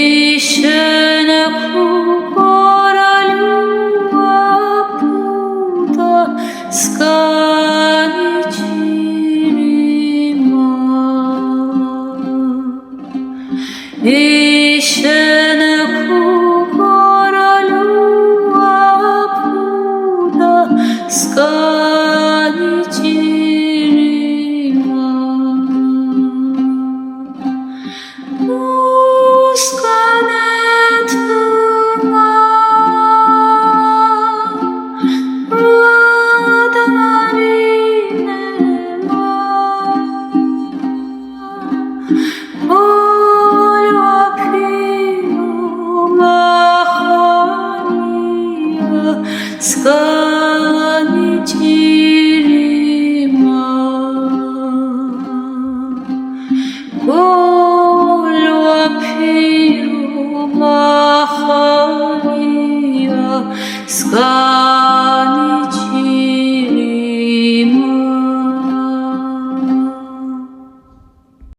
Вишена кукора пута скани чирима. Вишена кукора пута скани чирима. Скани чирима, колю апиру махания, скани